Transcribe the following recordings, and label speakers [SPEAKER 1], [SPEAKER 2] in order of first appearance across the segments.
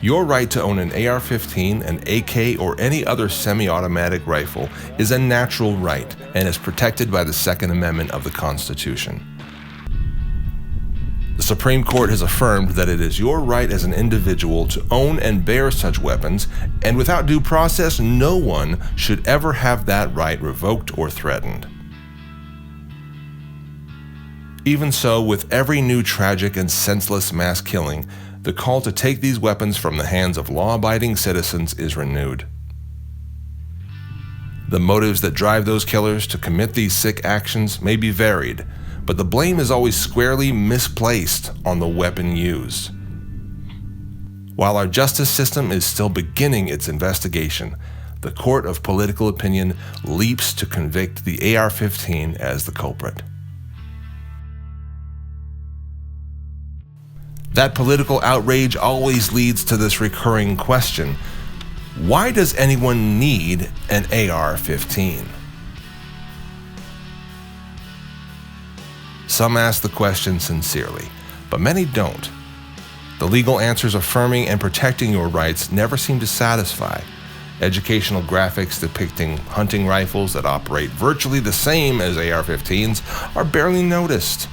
[SPEAKER 1] Your right to own an AR-15, an AK, or any other semi-automatic rifle is a natural right and is protected by the Second Amendment of the Constitution. The Supreme Court has affirmed that it is your right as an individual to own and bear such weapons, and without due process, no one should ever have that right revoked or threatened. Even so, with every new tragic and senseless mass killing, the call to take these weapons from the hands of law-abiding citizens is renewed. The motives that drive those killers to commit these sick actions may be varied, but the blame is always squarely misplaced on the weapon used. While our justice system is still beginning its investigation, the court of political opinion leaps to convict the AR-15 as the culprit. That political outrage always leads to this recurring question: why does anyone need an AR-15? Some ask the question sincerely, but many don't. The legal answers affirming and protecting your rights never seem to satisfy. Educational graphics depicting hunting rifles that operate virtually the same as AR-15s are barely noticed.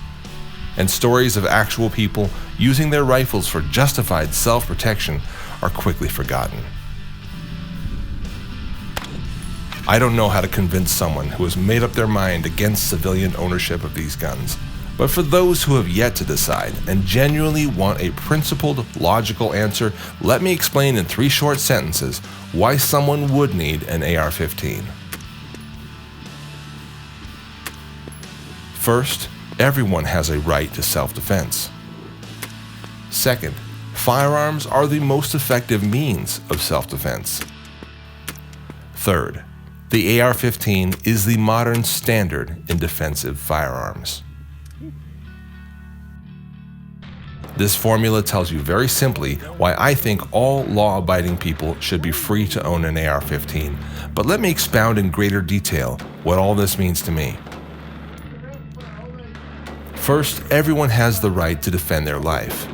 [SPEAKER 1] And stories of actual people using their rifles for justified self-protection are quickly forgotten. I don't know how to convince someone who has made up their mind against civilian ownership of these guns, but for those who have yet to decide and genuinely want a principled, logical answer, let me explain in 3 short sentences why someone would need an AR-15. First, everyone has a right to self-defense. Second, firearms are the most effective means of self-defense. Third, the AR-15 is the modern standard in defensive firearms. This formula tells you very simply why I think all law-abiding people should be free to own an AR-15, but let me expound in greater detail what all this means to me. First, everyone has the right to defend their life.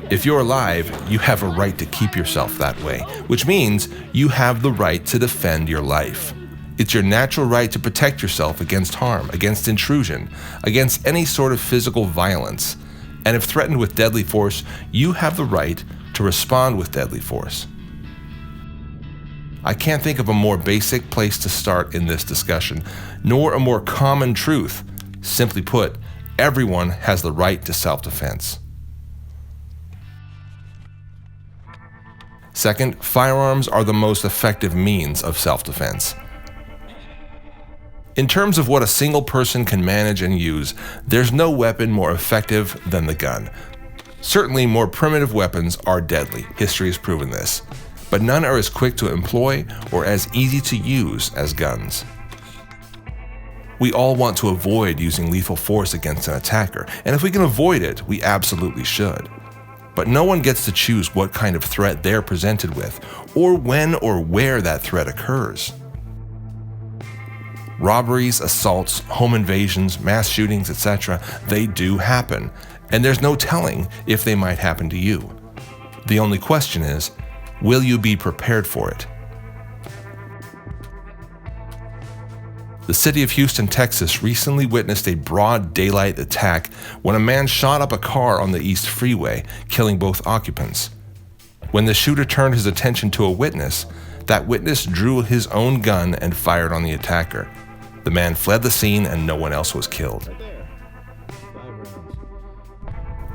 [SPEAKER 1] If you're alive, you have a right to keep yourself that way, which means you have the right to defend your life. It's your natural right to protect yourself against harm, against intrusion, against any sort of physical violence. And if threatened with deadly force, you have the right to respond with deadly force. I can't think of a more basic place to start in this discussion, nor a more common truth. Simply put, everyone has the right to self-defense. Second, firearms are the most effective means of self-defense. In terms of what a single person can manage and use, there's no weapon more effective than the gun. Certainly, more primitive weapons are deadly. History has proven this. But none are as quick to employ or as easy to use as guns. We all want to avoid using lethal force against an attacker, and if we can avoid it, we absolutely should. But no one gets to choose what kind of threat they're presented with, or when or where that threat occurs. Robberies, assaults, home invasions, mass shootings, etc., they do happen, and there's no telling if they might happen to you. The only question is, will you be prepared for it? The city of Houston, Texas recently witnessed a broad daylight attack when a man shot up a car on the East Freeway, killing both occupants. When the shooter turned his attention to a witness, that witness drew his own gun and fired on the attacker. The man fled the scene and no one else was killed.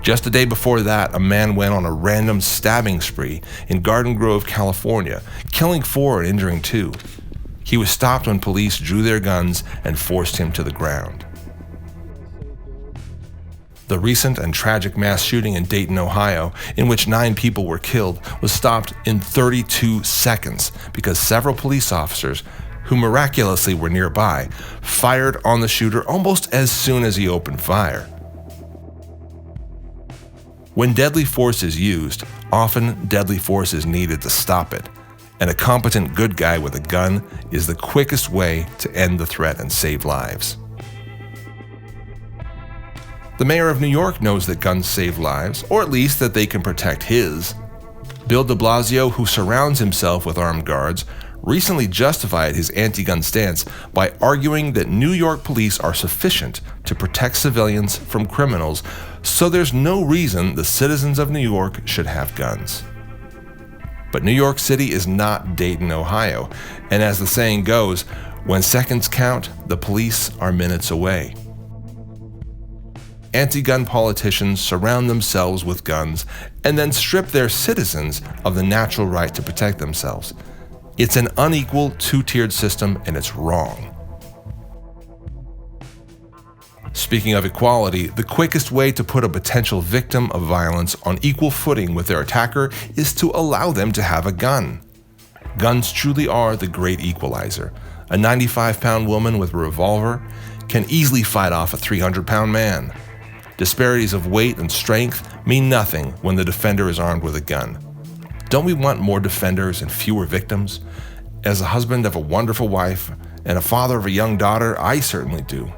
[SPEAKER 1] Just a day before that, a man went on a random stabbing spree in Garden Grove, California, killing 4 and injuring 2. He was stopped when police drew their guns and forced him to the ground. The recent and tragic mass shooting in Dayton, Ohio, in which 9 people were killed, was stopped in 32 seconds because several police officers, who miraculously were nearby, fired on the shooter almost as soon as he opened fire. When deadly force is used, often deadly force is needed to stop it, and a competent good guy with a gun is the quickest way to end the threat and save lives. The mayor of New York knows that guns save lives, or at least that they can protect his. Bill de Blasio, who surrounds himself with armed guards, recently justified his anti-gun stance by arguing that New York police are sufficient to protect civilians from criminals, so there's no reason the citizens of New York should have guns. But New York City is not Dayton, Ohio, and as the saying goes, when seconds count, the police are minutes away. Anti-gun politicians surround themselves with guns and then strip their citizens of the natural right to protect themselves. It's an unequal, two-tiered system, and it's wrong. Speaking of equality, the quickest way to put a potential victim of violence on equal footing with their attacker is to allow them to have a gun. Guns truly are the great equalizer. A 95-pound woman with a revolver can easily fight off a 300-pound man. Disparities of weight and strength mean nothing when the defender is armed with a gun. Don't we want more defenders and fewer victims? As a husband of a wonderful wife and a father of a young daughter, I certainly do.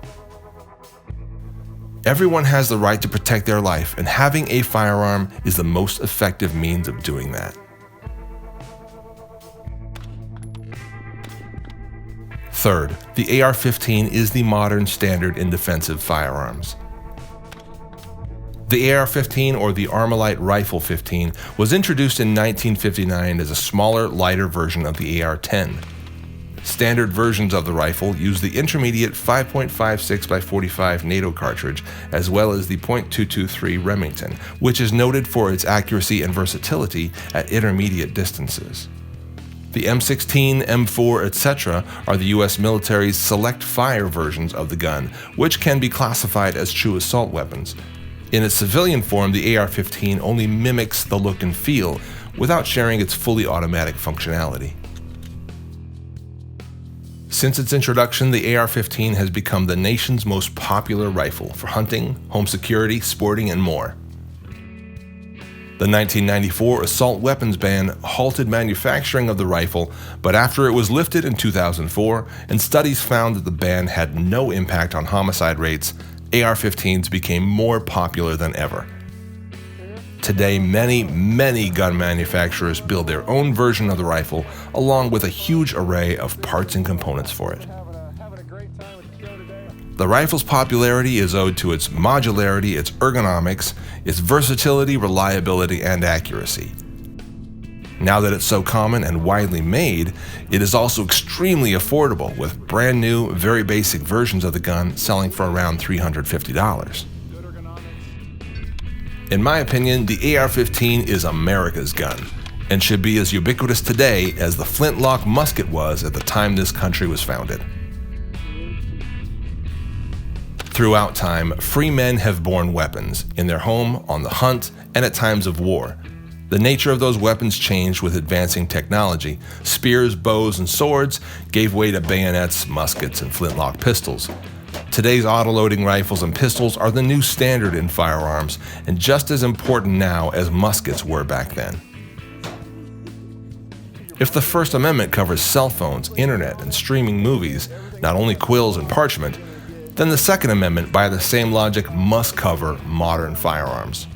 [SPEAKER 1] Everyone has the right to protect their life, and having a firearm is the most effective means of doing that. Third, the AR-15 is the modern standard in defensive firearms. The AR-15, or the Armalite Rifle 15, was introduced in 1959 as a smaller, lighter version of the AR-10. Standard versions of the rifle use the intermediate 5.56x45 NATO cartridge, as well as the .223 Remington, which is noted for its accuracy and versatility at intermediate distances. The M16, M4, etc. are the U.S. military's select fire versions of the gun, which can be classified as true assault weapons. In its civilian form, the AR-15 only mimics the look and feel without sharing its fully automatic functionality. Since its introduction, the AR-15 has become the nation's most popular rifle for hunting, home security, sporting, and more. The 1994 assault weapons ban halted manufacturing of the rifle, but after it was lifted in 2004 and studies found that the ban had no impact on homicide rates, AR-15s became more popular than ever. Today, many gun manufacturers build their own version of the rifle, along with a huge array of parts and components for it. The rifle's popularity is owed to its modularity, its ergonomics, its versatility, reliability, and accuracy. Now that it's so common and widely made, it is also extremely affordable, with brand new, very basic versions of the gun selling for around $350. In my opinion, the AR-15 is America's gun, and should be as ubiquitous today as the flintlock musket was at the time this country was founded. Throughout time, free men have borne weapons, in their home, on the hunt, and at times of war. The nature of those weapons changed with advancing technology. Spears, bows, and swords gave way to bayonets, muskets, and flintlock pistols. Today's autoloading rifles and pistols are the new standard in firearms, and just as important now as muskets were back then. If the First Amendment covers cell phones, internet, and streaming movies, not only quills and parchment, then the Second Amendment, by the same logic, must cover modern firearms.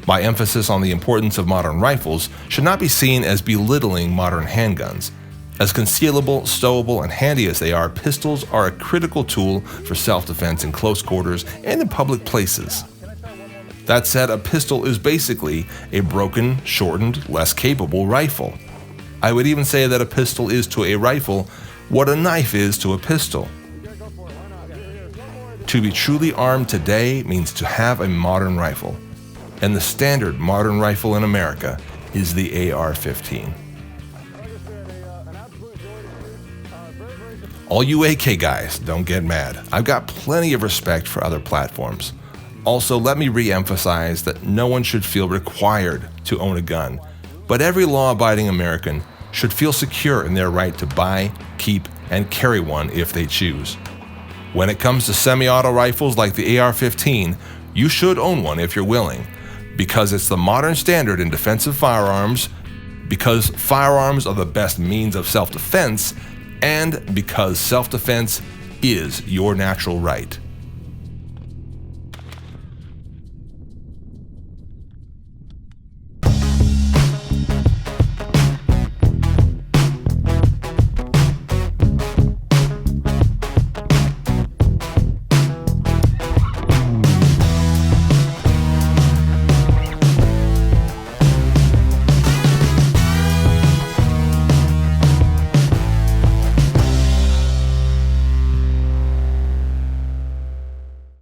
[SPEAKER 1] My emphasis on the importance of modern rifles should not be seen as belittling modern handguns. As concealable, stowable, and handy as they are, pistols are a critical tool for self-defense in close quarters and in public places. That said, a pistol is basically a broken, shortened, less capable rifle. I would even say that a pistol is to a rifle what a knife is to a pistol. To be truly armed today means to have a modern rifle, and the standard modern rifle in America is the AR-15. All you AK guys, don't get mad. I've got plenty of respect for other platforms. Also, let me re-emphasize that no one should feel required to own a gun, but every law-abiding American should feel secure in their right to buy, keep, and carry one if they choose. When it comes to semi-auto rifles like the AR-15, you should own one if you're willing, because it's the modern standard in defensive firearms, because firearms are the best means of self-defense, and because self-defense is your natural right.